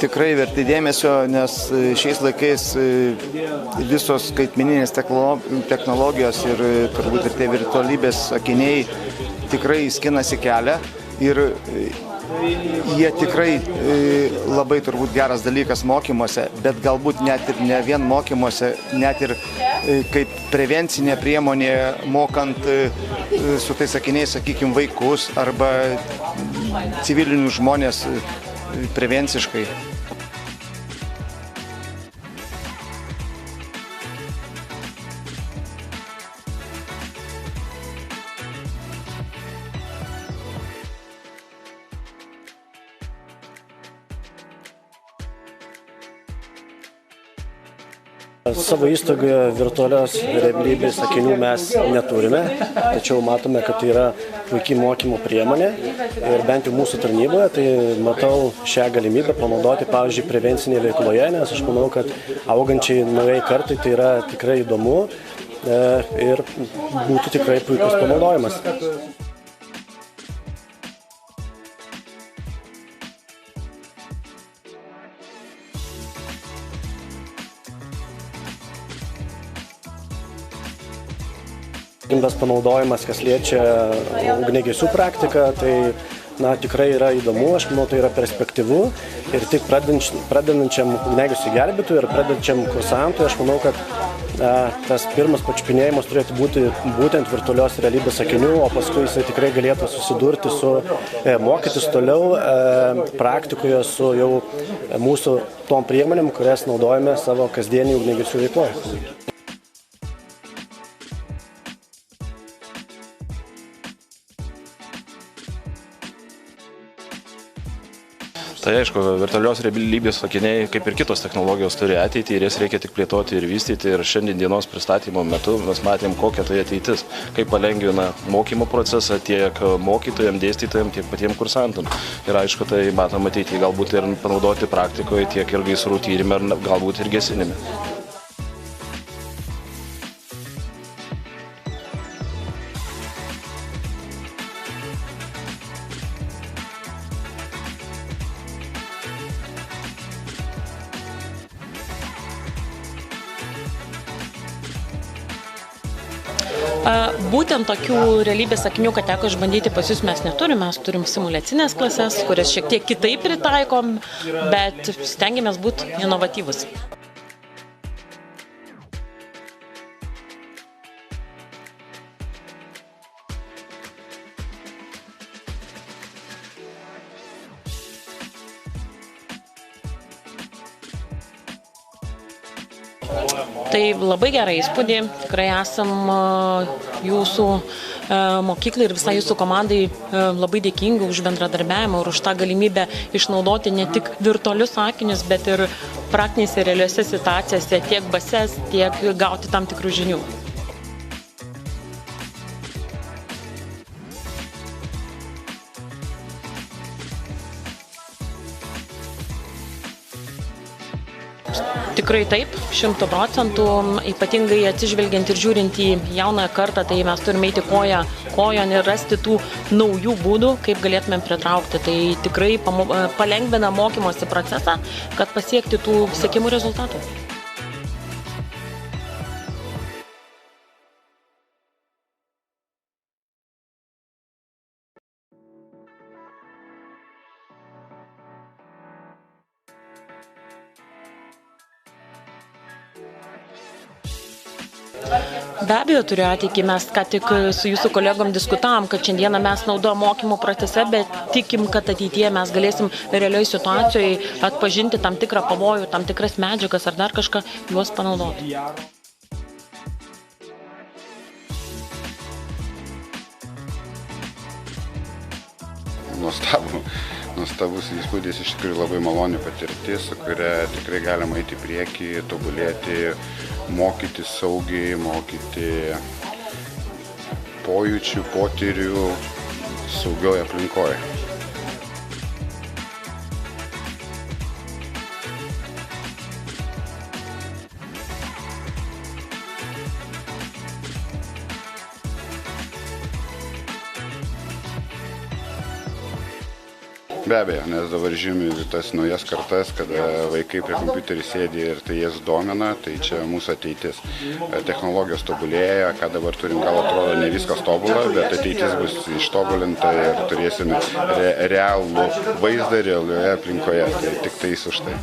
tikrai verti dėmesio, nes šiais laikais visos skaitmeninės technologijos ir turbūt ir tie virtualybės akiniai tikrai skinasi kelią ir jie tikrai labai turbūt geras dalykas mokymuose, bet galbūt net ir ne vien mokymuose, net ir kaip prevencinė priemonė mokant su tais akiniais, sakykime, vaikus arba civilinius žmonės prevenciškai. Savo įstaigoje virtualios realybės akinių mes neturime, tačiau matome, kad tai yra puikiai mokymo priemonė ir bent jau mūsų tarnyboje, tai matau šią galimybę panaudoti, pavyzdžiui, prevencinėje veikloje, nes aš manau, kad augančiai naujai kartai tai yra tikrai įdomu ir būtų tikrai puikus panaudojimas. Tas panaudojimas, kas liečia ugniagesių praktiką, tai tikrai yra įdomu, aš manau, tai yra perspektyvu ir tik pradedančiam ugniagesių gelbėtojui ir pradedančiam kursantui, aš manau, kad tas pirmas pačiupinėjimas turėtų būti būtent virtualios realybės akinių, o paskui jisai tikrai galėtų susidurti su mokytis toliau praktikoje su jau mūsų tom priemonėm, kurias naudojame savo kasdienį ugniagesių veikloje. Tai aišku, virtualios realybės akiniai, kaip ir kitos technologijos, turi ateitį ir jas reikia tik plėtoti ir vystyti. Ir šiandien dienos pristatymo metu mes matėm, kokia tai ateitis, kaip palengvina mokymo procesą tiek mokytojams, dėstytojams, tiek patiems kursantams. Ir aišku, tai matom ateitį galbūt ir panaudoti praktikoje tiek ir gaisrų tyrime, galbūt ir gesinime. Būtent tokių realybės akinių, kad teko išbandyti pas jūs mes neturime, mes turim simuliacinės klases, kurias šiek tiek kitaip pritaikom, bet stengiamės būti inovatyvus. Tai labai gerą įspūdį, tikrai esam jūsų mokyklai ir visai jūsų komandai labai dėkingi už bendradarbiavimą ir už tą galimybę išnaudoti ne tik virtualius akinius, bet ir praktinėse realiuose situacijose tiek bases, tiek gauti tam tikrų žinių. Tikrai taip, 100%, ypatingai atsižvelgiant ir žiūrint į jaunąją kartą, tai mes turime eiti kojon ir rasti tų naujų būdų, kaip galėtumėm pritraukti. Tai tikrai palengvina mokymosi procesą, kad pasiekti tų siekimų rezultatų. Be abejo, turiu ateitį. Mes ką tik su jūsų kolegom diskutavom, kad šiandieną mes naudojame mokymo procese, bet tikim, kad ateityje mes galėsim realioj situacijoje atpažinti tam tikrą pavojų, tam tikras medžiagas ar dar kažką, juos panaudoti. Nuostabus įspūdis, iš tikrųjų labai maloni patirtis, su kuria tikrai galima eiti į priekį, tobulėti, mokyti saugiai, mokyti pojūčių, potyrių saugioje aplinkoje. Be abejo, nes dabar žymi tas naujas kartas, kada vaikai prie kompiuterį sėdi ir tai jas domina, tai čia mūsų ateitis. Technologijos tobulėja, ką dabar turim, gal atrodo ne viskas tobula, bet ateitis bus ištobulinta ir turėsime realų vaizdą realioje aplinkoje, tai tik tais už tai.